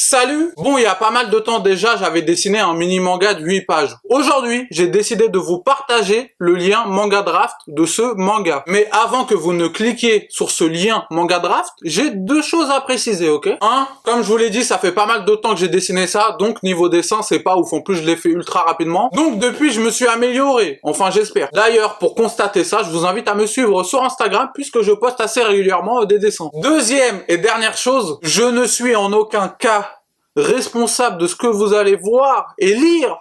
Salut! Bon, il y a pas mal de temps déjà, j'avais dessiné un mini manga de 8 pages. Aujourd'hui, j'ai décidé de vous partager le lien manga draft de ce manga. Mais avant que vous ne cliquiez sur ce lien manga draft, j'ai deux choses à préciser, ok? Un, comme je vous l'ai dit, ça fait pas mal de temps que j'ai dessiné ça, donc niveau dessin, c'est pas ouf. En plus, je l'ai fait ultra rapidement. Donc depuis, je me suis amélioré. Enfin, j'espère. D'ailleurs, pour constater ça, je vous invite à me suivre sur Instagram, puisque je poste assez régulièrement des dessins. Deuxième et dernière chose, je ne suis en aucun cas responsable de ce que vous allez voir et lire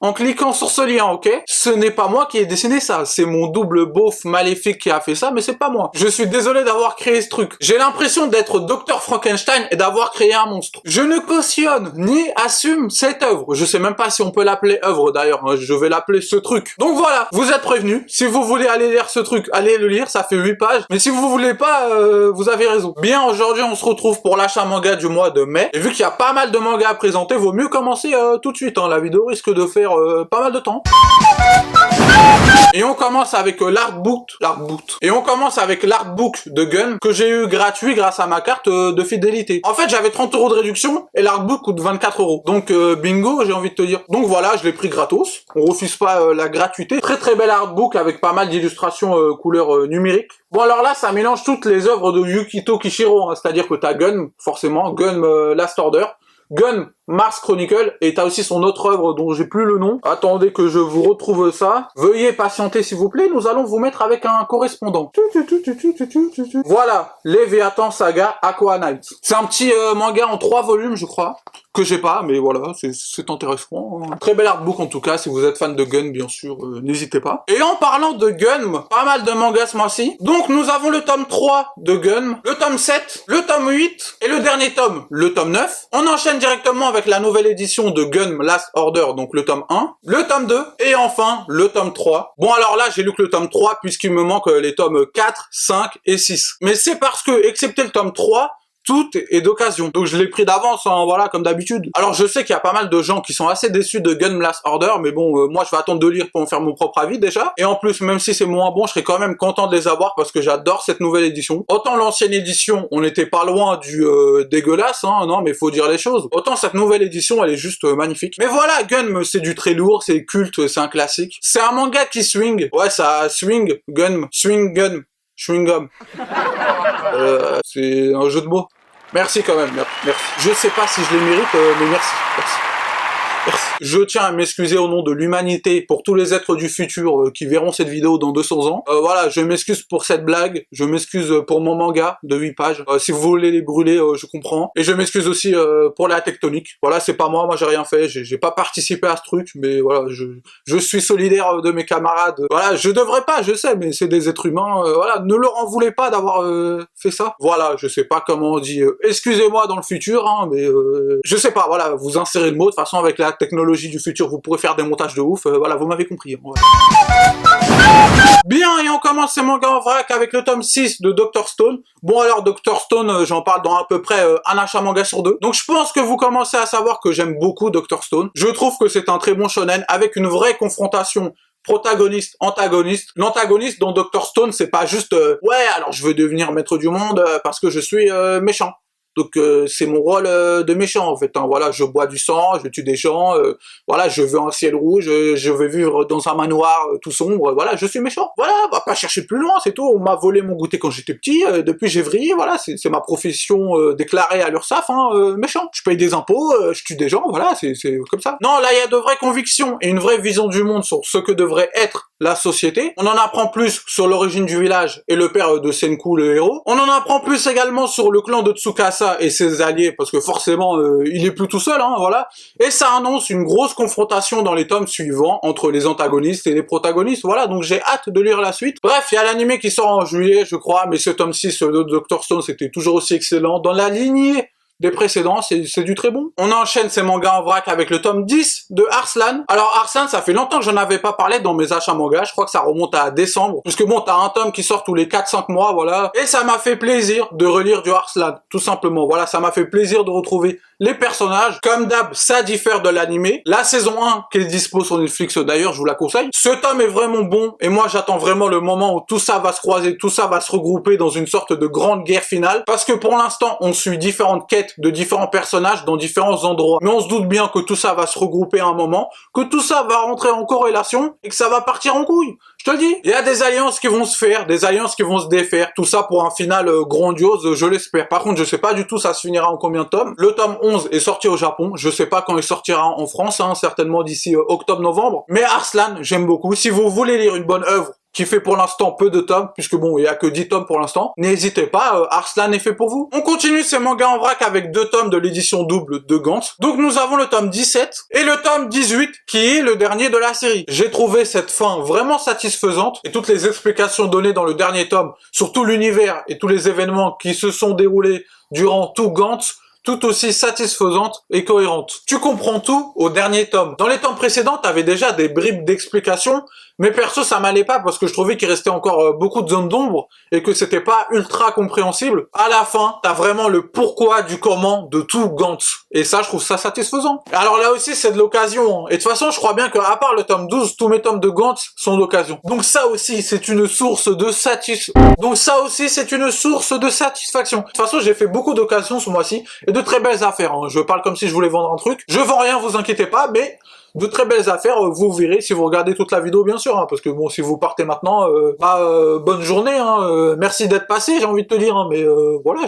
en cliquant sur ce lien, ok? Ce n'est pas moi qui ai dessiné ça, c'est mon double beauf maléfique qui a fait ça, mais c'est pas moi. Je suis désolé d'avoir créé ce truc. J'ai l'impression d'être Dr Frankenstein et d'avoir créé un monstre. Je ne cautionne ni assume cette œuvre. Je sais même pas si on peut l'appeler œuvre d'ailleurs, hein. Je vais l'appeler ce truc. Donc voilà, vous êtes prévenus. Si vous voulez aller lire ce truc, allez le lire, ça fait 8 pages. Mais si vous voulez pas, vous avez raison. Bien, aujourd'hui on se retrouve pour l'achat manga du mois de mai. Et vu qu'il y a pas mal de mangas à présenter, vaut mieux commencer tout de suite, hein. La vidéo risque de faire pas mal de temps. Et on commence avec l'artbook. Et on commence avec l'artbook de Gun que j'ai eu gratuit grâce à ma carte de fidélité. En fait, j'avais 30 € de réduction et l'artbook coûte 24 €. Donc bingo, j'ai envie de te dire. Donc voilà, je l'ai pris gratos. On refuse pas la gratuité. Très très bel artbook avec pas mal d'illustrations couleur numérique. Bon alors là, ça mélange toutes les œuvres de Yukito Kishiro, hein. C'est-à-dire que t'as Gun, forcément, Gun Last Order, Gun Mars Chronicle, et t'as aussi son autre œuvre dont j'ai plus le nom. Attendez que je vous retrouve ça. Veuillez patienter s'il vous plaît, nous allons vous mettre avec un correspondant. Voilà, Léviathan Saga Aqua Night. C'est un petit manga en 3 volumes je crois, que j'ai pas, mais voilà, c'est intéressant. Très bel artbook en tout cas, si vous êtes fan de Gun bien sûr, n'hésitez pas. Et en parlant de Gun, pas mal de mangas ce mois-ci. Donc nous avons le tome 3 de Gun, le tome 7, le tome 8, et le dernier tome, le tome 9. On enchaîne directement avec la nouvelle édition de Gun Last Order, donc le tome 1, le tome 2, et enfin le tome 3. Bon alors là, j'ai lu que le tome 3, puisqu'il me manque les tomes 4, 5 et 6. Mais c'est parce que, excepté le tome 3, tout est d'occasion. Donc je l'ai pris d'avance, hein, voilà, comme d'habitude. Alors je sais qu'il y a pas mal de gens qui sont assez déçus de Gun Last Order, mais bon, moi je vais attendre de lire pour en faire mon propre avis déjà. Et en plus, même si c'est moins bon, je serais quand même content de les avoir parce que j'adore cette nouvelle édition. Autant l'ancienne édition, on n'était pas loin du dégueulasse, hein, non mais faut dire les choses. Autant cette nouvelle édition, elle est juste magnifique. Mais voilà, Gun, c'est du très lourd, c'est culte, c'est un classique. C'est un manga qui swing. Ouais, ça swing, Gun, swing Gun. Chewing-gum. C'est un jeu de mots. Merci quand même, merci. Je sais pas si je les mérite, mais merci. Je tiens à m'excuser au nom de l'humanité pour tous les êtres du futur qui verront cette vidéo dans 200 ans. Voilà, je m'excuse pour cette blague, je m'excuse pour mon manga de 8 pages. Si vous voulez les brûler, je comprends. Et je m'excuse aussi pour la tectonique. Voilà, c'est pas moi j'ai rien fait, j'ai pas participé à ce truc, mais voilà, je suis solidaire de mes camarades. Voilà, je devrais pas, je sais, mais c'est des êtres humains. Voilà, ne leur en voulez pas d'avoir fait ça. Voilà, je sais pas comment on dit. Excusez-moi dans le futur, hein, mais je sais pas. Voilà, vous insérez le mot. De toute façon, avec la technologie du futur, vous pourrez faire des montages de ouf, voilà, vous m'avez compris. Voilà. Bien, et on commence ces mangas en vrac avec le tome 6 de Dr Stone. Bon alors, Dr Stone, j'en parle dans à peu près un achat manga sur 2. Donc je pense que vous commencez à savoir que j'aime beaucoup Dr Stone. Je trouve que c'est un très bon shonen, avec une vraie confrontation protagoniste, antagoniste. L'antagoniste dans Dr Stone, c'est pas juste ouais, alors je veux devenir maître du monde parce que je suis méchant. Donc c'est mon rôle de méchant en fait, hein. Voilà, je bois du sang, je tue des gens, voilà, je veux un ciel rouge, je veux vivre dans un manoir tout sombre, voilà, je suis méchant. Voilà, on va pas chercher plus loin, c'est tout. On m'a volé mon goûter quand j'étais petit, depuis j'ai vrillé, voilà, c'est ma profession déclarée à l'URSSAF, hein, méchant. Je paye des impôts, je tue des gens, voilà, c'est comme ça. Non, là il y a de vraies convictions et une vraie vision du monde sur ce que devrait être la société. On en apprend plus sur l'origine du village et le père de Senku, le héros. On en apprend plus également sur le clan de Tsukasa et ses alliés, parce que forcément il est plus tout seul, hein, voilà. Et ça annonce une grosse confrontation dans les tomes suivants entre les antagonistes et les protagonistes, voilà, donc j'ai hâte de lire la suite. Bref, il y a l'anime qui sort en juillet, je crois, mais ce tome 6 de Dr Stone, c'était toujours aussi excellent. Dans la lignée des précédents, c'est du très bon. On enchaîne ces mangas en vrac avec le tome 10 de Arslan. Alors Arslan, ça fait longtemps que j'en avais pas parlé dans mes achats mangas, je crois que ça remonte à décembre, puisque bon, t'as un tome qui sort tous les 4-5 mois, voilà, et ça m'a fait plaisir de relire du Arslan, tout simplement, voilà, ça m'a fait plaisir de retrouver les personnages. Comme d'hab, ça diffère de l'animé. La saison 1, qui est dispo sur Netflix d'ailleurs, je vous la conseille. Ce tome est vraiment bon, et moi j'attends vraiment le moment où tout ça va se croiser, tout ça va se regrouper dans une sorte de grande guerre finale, parce que pour l'instant, on suit différentes quêtes quêtes de différents personnages dans différents endroits. Mais on se doute bien que tout ça va se regrouper à un moment, que tout ça va rentrer en corrélation et que ça va partir en couille. Je te le dis. Il y a des alliances qui vont se faire, des alliances qui vont se défaire. Tout ça pour un final grandiose, je l'espère. Par contre, je sais pas du tout ça se finira en combien de tomes. Le tome 11 est sorti au Japon. Je sais pas quand il sortira en France, hein, certainement d'ici octobre-novembre. Mais Arslan, j'aime beaucoup. Si vous voulez lire une bonne œuvre, qui fait pour l'instant peu de tomes, puisque bon, il y a que 10 tomes pour l'instant. N'hésitez pas, Arslan est fait pour vous. On continue ces mangas en vrac avec 2 tomes de l'édition double de Gantz. Donc nous avons le tome 17 et le tome 18, qui est le dernier de la série. J'ai trouvé cette fin vraiment satisfaisante, et toutes les explications données dans le dernier tome, sur tout l'univers et tous les événements qui se sont déroulés durant tout Gantz, tout aussi satisfaisante et cohérente. Tu comprends tout au dernier tome. Dans les tomes précédents, t'avais déjà des bribes d'explications, mais perso, ça m'allait pas parce que je trouvais qu'il restait encore beaucoup de zones d'ombre et que c'était pas ultra compréhensible. À la fin, t'as vraiment le pourquoi du comment de tout Gantz. Et ça, je trouve ça satisfaisant. Alors là aussi, c'est de l'occasion. Hein. Et de toute façon, je crois bien qu'à part le tome 12, tous mes tomes de Gantz sont d'occasion. Donc ça aussi, c'est une source de satisfaction. De toute façon, j'ai fait beaucoup d'occasions ce mois-ci et de très belles affaires. Hein. Je parle comme si je voulais vendre un truc. Je vends rien, vous inquiétez pas, mais de très belles affaires, vous verrez si vous regardez toute la vidéo bien sûr, hein, parce que bon, si vous partez maintenant, bonne journée, hein, merci d'être passé, j'ai envie de te dire, hein, mais voilà,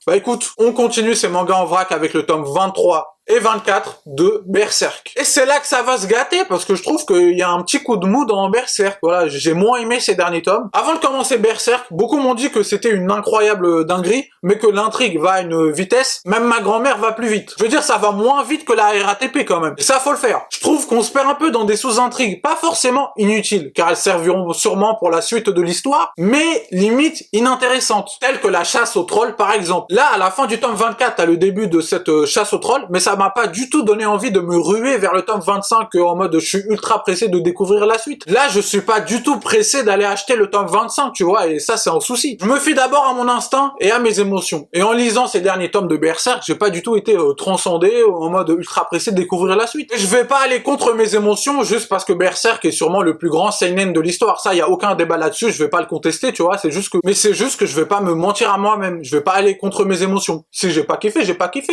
Bah écoute, on continue ces mangas en vrac avec le tome 23 et 24 de Berserk. Et c'est là que ça va se gâter, parce que je trouve qu'il y a un petit coup de mou dans Berserk. Voilà, j'ai moins aimé ces derniers tomes. Avant de commencer Berserk, beaucoup m'ont dit que c'était une incroyable dinguerie, mais que l'intrigue va à une vitesse, même ma grand-mère va plus vite. Je veux dire, ça va moins vite que la RATP quand même. Et ça, faut le faire. Je trouve qu'on se perd un peu dans des sous-intrigues, pas forcément inutiles, car elles serviront sûrement pour la suite de l'histoire, mais limite inintéressantes, telles que la chasse aux trolls par exemple. Là, à la fin du tome 24, t'as le début de cette chasse aux trolls, mais ça m'a pas du tout donné envie de me ruer vers le tome 25 en mode je suis ultra pressé de découvrir la suite. Là, je suis pas du tout pressé d'aller acheter le tome 25, tu vois, et ça c'est un souci. Je me fie d'abord à mon instinct et à mes émotions. Et en lisant ces derniers tomes de Berserk, j'ai pas du tout été transcendé en mode ultra pressé de découvrir la suite. Et je vais pas aller contre mes émotions juste parce que Berserk est sûrement le plus grand seinen de l'histoire. Ça, y a aucun débat là-dessus, je vais pas le contester, tu vois, c'est juste que je vais pas me mentir à moi-même. Je vais pas aller contre mes émotions. Si j'ai pas kiffé,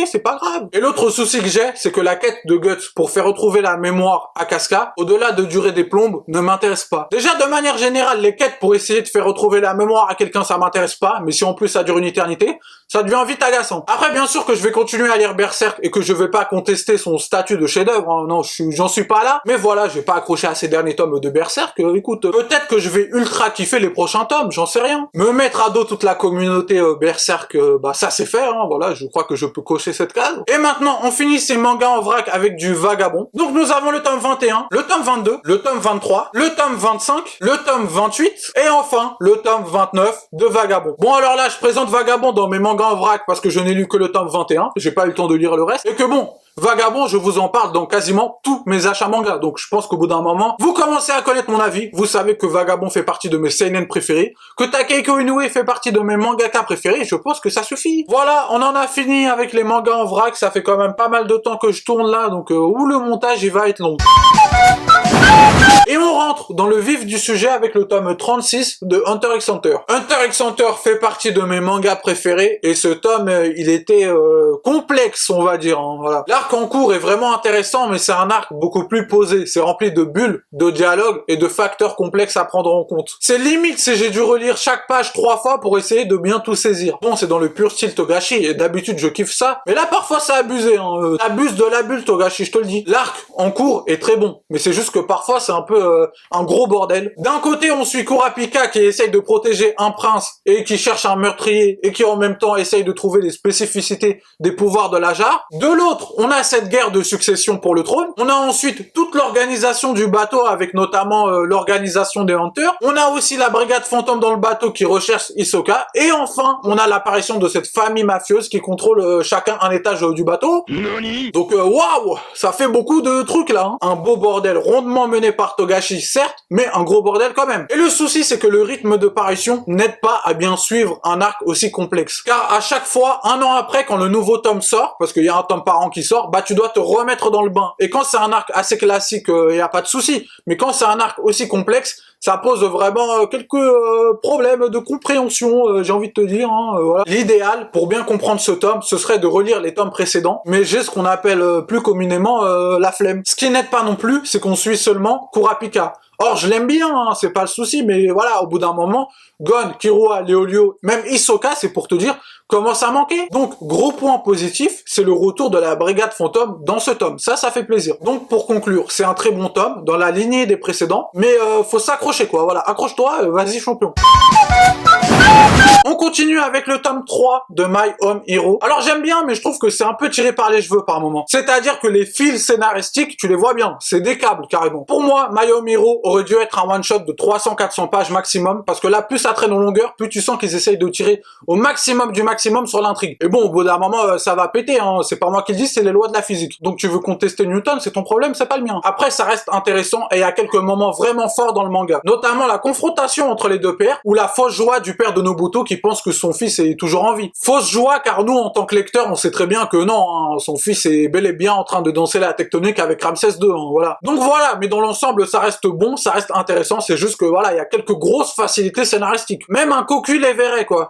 c'est pas grave. Et l'autre souci que j'ai, c'est que la quête de Guts pour faire retrouver la mémoire à Casca, au-delà de durer des plombes, ne m'intéresse pas. Déjà, de manière générale, les quêtes pour essayer de faire retrouver la mémoire à quelqu'un, ça m'intéresse pas, mais si en plus ça dure une éternité, ça devient vite agaçant. Après, bien sûr que je vais continuer à lire Berserk et que je vais pas contester son statut de chef-d'œuvre, hein. Non, j'en suis pas là, mais voilà, j'ai pas accroché à ces derniers tomes de Berserk, écoute, peut-être que je vais ultra kiffer les prochains tomes, j'en sais rien. Me mettre à dos toute la communauté Berserk, bah ça c'est fait, hein, voilà, je crois que je peux cocher cette case. Et maintenant, on finit ces mangas en vrac avec du Vagabond. Donc nous avons le tome 21, le tome 22, le tome 23, le tome 25, le tome 28, et enfin, le tome 29 de Vagabond. Bon alors là, je présente Vagabond dans mes mangas en vrac parce que je n'ai lu que le tome 21, j'ai pas eu le temps de lire le reste, et que bon, Vagabond, je vous en parle dans quasiment tous mes achats manga, donc je pense qu'au bout d'un moment, vous commencez à connaître mon avis, vous savez que Vagabond fait partie de mes seinen préférés, que Takehiko Inoue fait partie de mes mangaka préférés, je pense que ça suffit. Voilà, on en a fini avec les mangas en vrac, ça fait quand même pas mal de temps que je tourne là, donc où le montage il va être long. Et on rentre dans le vif du sujet avec le tome 36 de Hunter x Hunter. Hunter x Hunter fait partie de mes mangas préférés, et ce tome, il était complexe, on va dire, hein, voilà. L'arc en cours est vraiment intéressant, mais c'est un arc beaucoup plus posé. C'est rempli de bulles, de dialogues et de facteurs complexes à prendre en compte. C'est limite si j'ai dû relire chaque page 3 fois pour essayer de bien tout saisir. Bon, c'est dans le pur style Togashi, et d'habitude je kiffe ça, mais là parfois c'est abusé, hein. Abuse de la bulle Togashi, je te le dis. L'arc en cours est très bon, mais c'est juste que parfois c'est un peu un gros bordel. D'un côté, on suit Kurapika qui essaye de protéger un prince et qui cherche un meurtrier et qui en même temps essaye de trouver les spécificités des pouvoirs de la jarre. De l'autre, on a cette guerre de succession pour le trône. On a ensuite toute l'organisation du bateau avec notamment l'organisation des Hunters. On a aussi la brigade fantôme dans le bateau qui recherche Hisoka. Et enfin, on a l'apparition de cette famille mafieuse qui contrôle chacun un étage du bateau. Donc waouh, ça fait beaucoup de trucs là, hein. Un beau bordel rondement mené par Togashi, certes, mais un gros bordel quand même. Et le souci, c'est que le rythme de parution n'aide pas à bien suivre un arc aussi complexe. Car à chaque fois, un an après, quand le nouveau tome sort, parce qu'il y a un tome par an qui sort, bah tu dois te remettre dans le bain. Et quand c'est un arc assez classique, y a pas de souci. Mais quand c'est un arc aussi complexe, ça pose vraiment quelques problèmes de compréhension, j'ai envie de te dire. Voilà. L'idéal, pour bien comprendre ce tome, ce serait de relire les tomes précédents, mais j'ai ce qu'on appelle plus communément la flemme. Ce qui n'aide pas non plus, c'est qu'on suit seulement Kurapika. Or, je l'aime bien, c'est pas le souci, mais voilà, au bout d'un moment, Gon, Killua, Leolio, même Hisoka, c'est pour te dire, commence à manquer. Donc, gros point positif, c'est le retour de la brigade fantôme dans ce tome. Ça fait plaisir. Donc, pour conclure, c'est un très bon tome, dans la lignée des précédents, mais faut s'accrocher, quoi. Voilà, accroche-toi, vas-y, champion. On continue avec le tome 3 de My Home Hero. Alors j'aime bien, mais je trouve que c'est un peu tiré par les cheveux par moment. C'est-à-dire que les fils scénaristiques, tu les vois bien, c'est des câbles carrément. Pour moi, My Home Hero aurait dû être un one-shot de 300-400 pages maximum, parce que là, plus ça traîne en longueur, plus tu sens qu'ils essayent de tirer au maximum du maximum sur l'intrigue. Et bon, au bout d'un moment, ça va péter, c'est pas moi qui le dis, c'est les lois de la physique. Donc tu veux contester Newton, c'est ton problème, c'est pas le mien. Après, ça reste intéressant, et il y a quelques moments vraiment forts dans le manga. Notamment la confrontation entre les deux pères, ou la fausse joie du père de Nobuto qui pense que son fils est toujours en vie. Fausse joie, car nous, en tant que lecteurs, on sait très bien que non, son fils est bel et bien en train de danser la tectonique avec Ramsès II, voilà. Donc voilà, mais dans l'ensemble, ça reste bon, ça reste intéressant, c'est juste que voilà, il y a quelques grosses facilités scénaristiques. Même un cocu les verrait, quoi.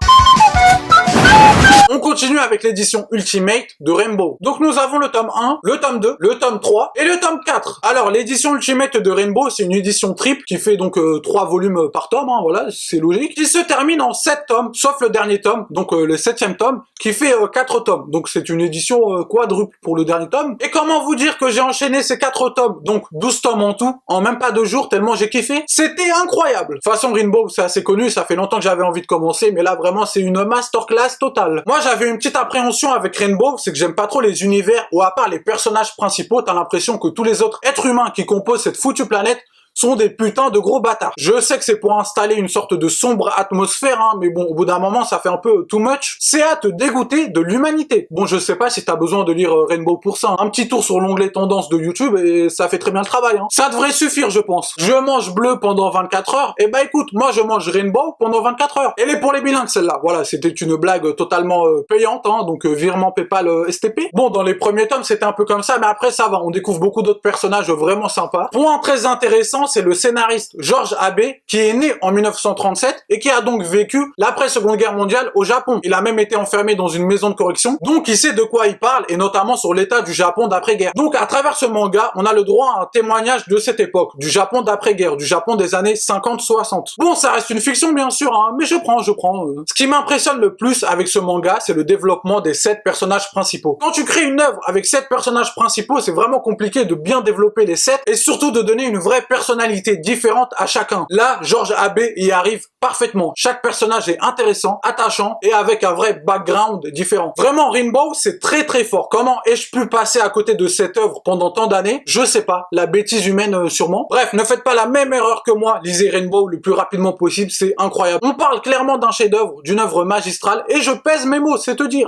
On continue avec l'édition Ultimate de Rainbow. Donc nous avons le tome 1, le tome 2, le tome 3 et le tome 4. Alors l'édition Ultimate de Rainbow, c'est une édition triple qui fait donc 3 volumes par tome, voilà, c'est logique, qui se termine en 7 tomes, sauf le dernier tome, donc le 7e tome, qui fait 4 tomes. Donc c'est une édition quadruple pour le dernier tome. Et comment vous dire que j'ai enchaîné ces 4 tomes, donc 12 tomes en tout, en même pas 2 jours, tellement j'ai kiffé. C'était incroyable. De toute façon, Rainbow, c'est assez connu, ça fait longtemps que j'avais envie de commencer, mais là vraiment c'est une masterclass totale. Moi j'avais une petite appréhension avec Rainbow, c'est que j'aime pas trop les univers où à part les personnages principaux, t'as l'impression que tous les autres êtres humains qui composent cette foutue planète sont des putains de gros bâtards. Je sais que c'est pour installer une sorte de sombre atmosphère, mais bon, au bout d'un moment, ça fait un peu too much. C'est à te dégoûter de l'humanité. Bon, je sais pas si t'as besoin de lire Rainbow pour ça. Un petit tour sur l'onglet tendance de YouTube et ça fait très bien le travail. Ça devrait suffire, je pense. Je mange bleu pendant 24 heures. Et bah écoute, moi je mange Rainbow pendant 24 heures. Elle est pour les bilingues celle-là. Voilà, c'était une blague totalement payante, donc virement PayPal STP. Bon, dans les premiers tomes, c'était un peu comme ça, mais après ça va. On découvre beaucoup d'autres personnages vraiment sympas. Point très intéressant, c'est le scénariste George Abe qui est né en 1937 et qui a donc vécu l'après-seconde guerre mondiale au Japon. Il a même été enfermé dans une maison de correction, donc il sait de quoi il parle et notamment sur l'état du Japon d'après-guerre. Donc à travers ce manga, on a le droit à un témoignage de cette époque, du Japon d'après-guerre, du Japon des années 50-60. Bon, ça reste une fiction bien sûr, mais je prends. Ce qui m'impressionne le plus avec ce manga, c'est le développement des 7 personnages principaux. Quand tu crées une œuvre avec 7 personnages principaux, c'est vraiment compliqué de bien développer les 7 et surtout de donner une vraie personnalité différente à chacun. Là, George Abe y arrive parfaitement. Chaque personnage est intéressant, attachant et avec un vrai background différent. Vraiment, Rainbow, c'est très très fort. Comment ai-je pu passer à côté de cette œuvre pendant tant d'années? Je sais pas. La bêtise humaine sûrement. Bref, ne faites pas la même erreur que moi. Lisez Rainbow le plus rapidement possible, c'est incroyable. On parle clairement d'un chef-d'œuvre, d'une œuvre magistrale et je pèse mes mots, c'est te dire.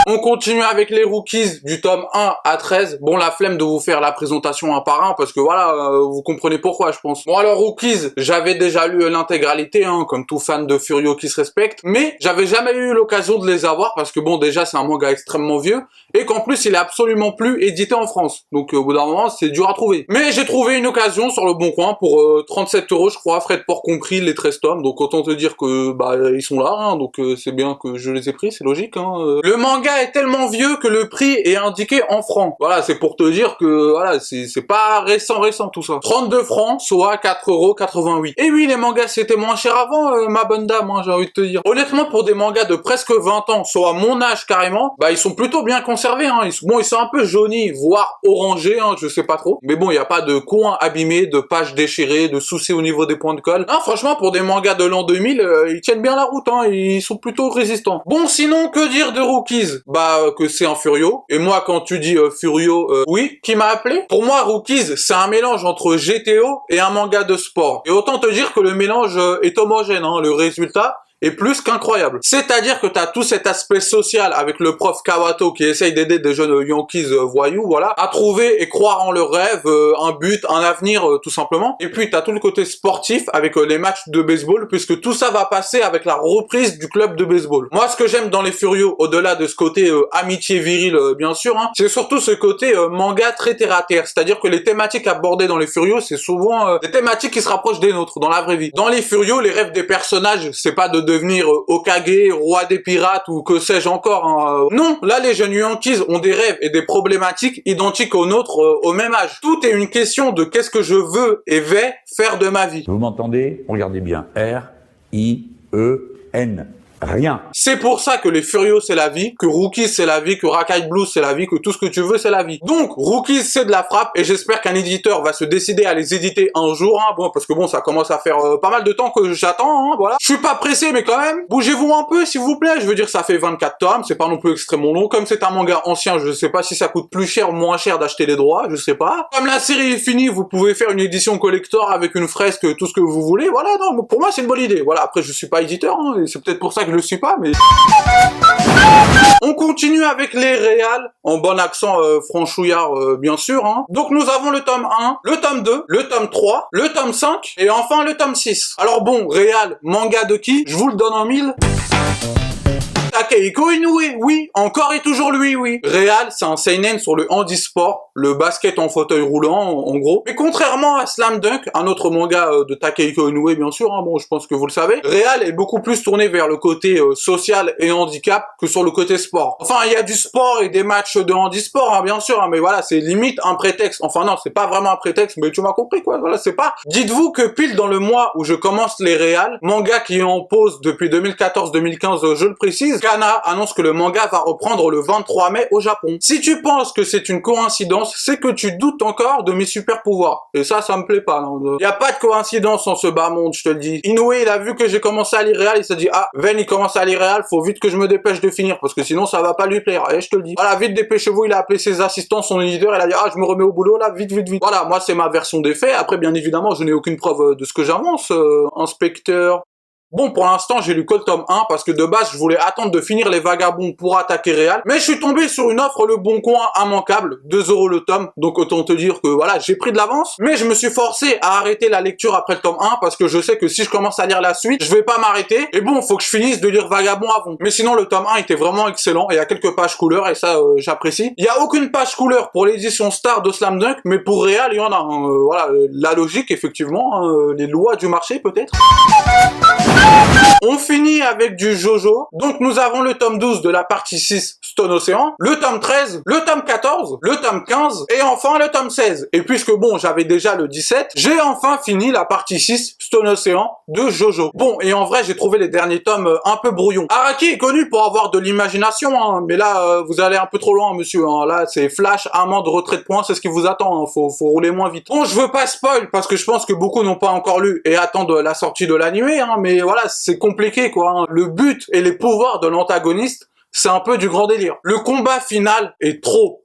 On continue avec les rookies du tome 1 à 13. Bon, la flemme de vous faire la présentation un par un parce que voilà, vous comprenez pourquoi je pense. Bon alors rookies, j'avais déjà lu l'intégralité, comme tout fan de Furio qui se respecte, mais j'avais jamais eu l'occasion de les avoir parce que bon déjà c'est un manga extrêmement vieux et qu'en plus il est absolument plus édité en France. Donc au bout d'un moment c'est dur à trouver. Mais j'ai trouvé une occasion sur le Bon Coin pour 37 € je crois, frais de port compris, les 13 tomes. Donc autant te dire que bah ils sont là, donc c'est bien que je les ai pris, c'est logique. Le manga est tellement vieux que le prix est indiqué en francs. Voilà, c'est pour te dire que voilà, c'est pas récent tout ça. 32 francs, soit 4,88 €. Et oui, les mangas c'était moins cher avant, ma bonne dame, j'ai envie de te dire. Honnêtement, pour des mangas de presque 20 ans, soit à mon âge carrément, bah ils sont plutôt bien conservés. Ils sont un peu jaunis, voire orangés, je sais pas trop. Mais bon, il n'y a pas de coins abîmés, de pages déchirées, de soucis au niveau des points de colle. Franchement, pour des mangas de l'an 2000, ils tiennent bien la route, ils sont plutôt résistants. Bon, sinon, que dire de Rookies? Bah, que c'est un Furio. Et moi, quand tu dis Furio, oui, qui m'a appelé? Pour moi, Rookies, c'est un mélange entre GTO et un manga de sport. Et autant te dire que le mélange est homogène, le résultat est plus qu'incroyable. C'est-à-dire que t'as tout cet aspect social avec le prof Kawato qui essaye d'aider des jeunes Yankees voyous, voilà, à trouver et croire en leur rêve, un but, un avenir, tout simplement. Et puis t'as tout le côté sportif avec les matchs de baseball, puisque tout ça va passer avec la reprise du club de baseball. Moi, ce que j'aime dans les Furios, au-delà de ce côté amitié virile, bien sûr, hein, c'est surtout ce côté manga très terre à terre. C'est-à-dire que les thématiques abordées dans les Furios, c'est souvent des thématiques qui se rapprochent des nôtres, dans la vraie vie. Dans les Furios, les rêves des personnages, c'est pas de devenir Hokage, roi des pirates ou que sais-je encore. Hein. Non, là, les jeunes Yankees ont des rêves et des problématiques identiques aux nôtres au même âge. Tout est une question de qu'est-ce que je veux et vais faire de ma vie. Vous m'entendez? Regardez bien. R-I-E-N. Rien. C'est pour ça que les Furios c'est la vie, que Rookies c'est la vie, que Rakai Blues c'est la vie, que tout ce que tu veux c'est la vie. Donc Rookies c'est de la frappe et j'espère qu'un éditeur va se décider à les éditer un jour, hein, bon parce que bon ça commence à faire pas mal de temps que j'attends, hein, voilà. Je suis pas pressé mais quand même, bougez-vous un peu s'il vous plaît, je veux dire ça fait 24 tomes, c'est pas non plus extrêmement long, comme c'est un manga ancien, je sais pas si ça coûte plus cher ou moins cher d'acheter les droits, je sais pas. Comme la série est finie, vous pouvez faire une édition collector avec une fresque, tout ce que vous voulez, voilà, non, pour moi c'est une bonne idée, voilà, après je suis pas éditeur, hein, et c'est peut-être pour ça que je le suis pas, mais... On continue avec les réals, en bon accent franchouillard bien sûr. Hein. Donc nous avons le tome 1, le tome 2, le tome 3, le tome 5 et enfin le tome 6. Alors bon, réal, manga de qui? Je vous le donne en mille. Takehiko Inoue, oui, encore et toujours lui, oui. Réal, c'est un seinen sur le handisport, le basket en fauteuil roulant, en gros. Mais contrairement à Slam Dunk, un autre manga de Takehiko Inoue, bien sûr, hein, bon, je pense que vous le savez, Réal est beaucoup plus tourné vers le côté social et handicap que sur le côté sport. Enfin, il y a du sport et des matchs de handisport, hein, bien sûr, hein, mais voilà, c'est limite un prétexte. Enfin non, c'est pas vraiment un prétexte, mais tu m'as compris, quoi. Voilà, c'est pas... Dites-vous que pile dans le mois où je commence les Réal, manga qui est en pause depuis 2014-2015, je le précise, Kana annonce que le manga va reprendre le 23 mai au Japon. Si tu penses que c'est une coïncidence, c'est que tu doutes encore de mes super pouvoirs. Et ça me plaît pas. Il y a pas de coïncidence en ce bas monde, je te le dis. Inoue, il a vu que j'ai commencé à lire Réal, il s'est dit, ah, Ven, il commence à lire Réal, faut vite que je me dépêche de finir, parce que sinon ça va pas lui plaire. Et je te le dis. Voilà, vite, dépêchez-vous, il a appelé ses assistants, son éditeur, il a dit, ah, je me remets au boulot, là, vite, vite, vite. Voilà, moi, c'est ma version des faits. Après, bien évidemment, je n'ai aucune preuve de ce que j'avance, inspecteur. Bon, pour l'instant, j'ai lu que le tome 1 parce que de base, je voulais attendre de finir les vagabonds pour attaquer Réal. Mais je suis tombé sur une offre Le Bon Coin immanquable, 2 € le tome. Donc autant te dire que voilà, j'ai pris de l'avance. Mais je me suis forcé à arrêter la lecture après le tome 1 parce que je sais que si je commence à lire la suite, je vais pas m'arrêter. Et bon, faut que je finisse de lire Vagabond avant. Mais sinon, le tome 1 était vraiment excellent. Il y a quelques pages couleurs et ça, j'apprécie. Il y a aucune page couleur pour l'édition Star de Slam Dunk, mais pour Réal, il y en a. Hein. Voilà, la logique, effectivement, hein, les lois du marché peut-être. On finit avec du Jojo. Donc nous avons le tome 12 de la partie 6 Stone Ocean, le tome 13, le tome 14, le tome 15 et enfin le tome 16. Et puisque bon, j'avais déjà le 17, j'ai enfin fini la partie 6 Stone Ocean de Jojo. Bon, et en vrai, j'ai trouvé les derniers tomes un peu brouillons. Araki est connu pour avoir de l'imagination, hein, mais là, vous allez un peu trop loin, monsieur. Hein. Là, c'est flash, amende, retrait de points, c'est ce qui vous attend. Hein. Faut rouler moins vite. Bon, je veux pas spoil, parce que je pense que beaucoup n'ont pas encore lu et attendent la sortie de l'animé, hein, mais voilà, c'est compliqué, quoi. Hein. Le but et les pouvoirs de l'antagoniste, c'est un peu du grand délire. Le combat final est trop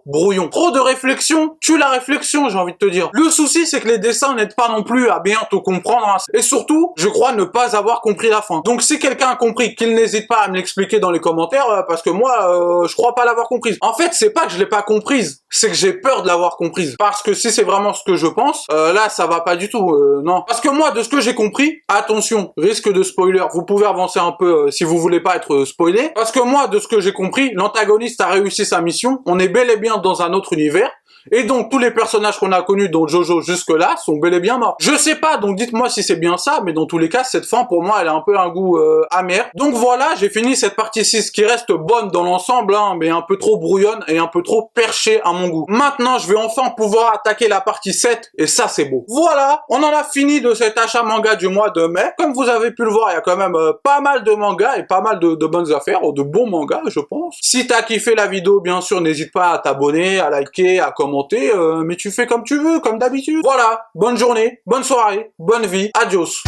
brouillon. Trop de réflexion, tue la réflexion, j'ai envie de te dire. Le souci, c'est que les dessins n'aident pas non plus à bien te comprendre. Hein. Et surtout, je crois ne pas avoir compris la fin. Donc si quelqu'un a compris, qu'il n'hésite pas à me l'expliquer dans les commentaires, parce que moi, je crois pas l'avoir comprise. En fait, c'est pas que je l'ai pas comprise, c'est que j'ai peur de l'avoir comprise. Parce que si c'est vraiment ce que je pense, là, ça va pas du tout, non. Parce que moi, de ce que j'ai compris, attention, risque de spoiler, vous pouvez avancer un peu si vous voulez pas être spoilé. Parce que moi, de ce que j'ai compris, l'antagoniste a réussi sa mission, on est bel et bien dans un autre univers, et donc tous les personnages qu'on a connus dans Jojo jusque-là sont bel et bien morts. Je sais pas, donc dites-moi si c'est bien ça, mais dans tous les cas, cette fin pour moi, elle a un peu un goût amer. Donc voilà, j'ai fini cette partie 6 qui reste bonne dans l'ensemble, hein, mais un peu trop brouillonne et un peu trop perchée à mon goût. Maintenant, je vais enfin pouvoir attaquer la partie 7, et ça c'est beau. Voilà, on en a fini de cet achat manga du mois de mai. Comme vous avez pu le voir, il y a quand même pas mal de mangas et pas mal de bonnes affaires, de bons mangas, je pense. Si t'as kiffé la vidéo, bien sûr, n'hésite pas à t'abonner, à liker, à commenter, mais tu fais comme tu veux, comme d'habitude. Voilà, bonne journée, bonne soirée, bonne vie, adios.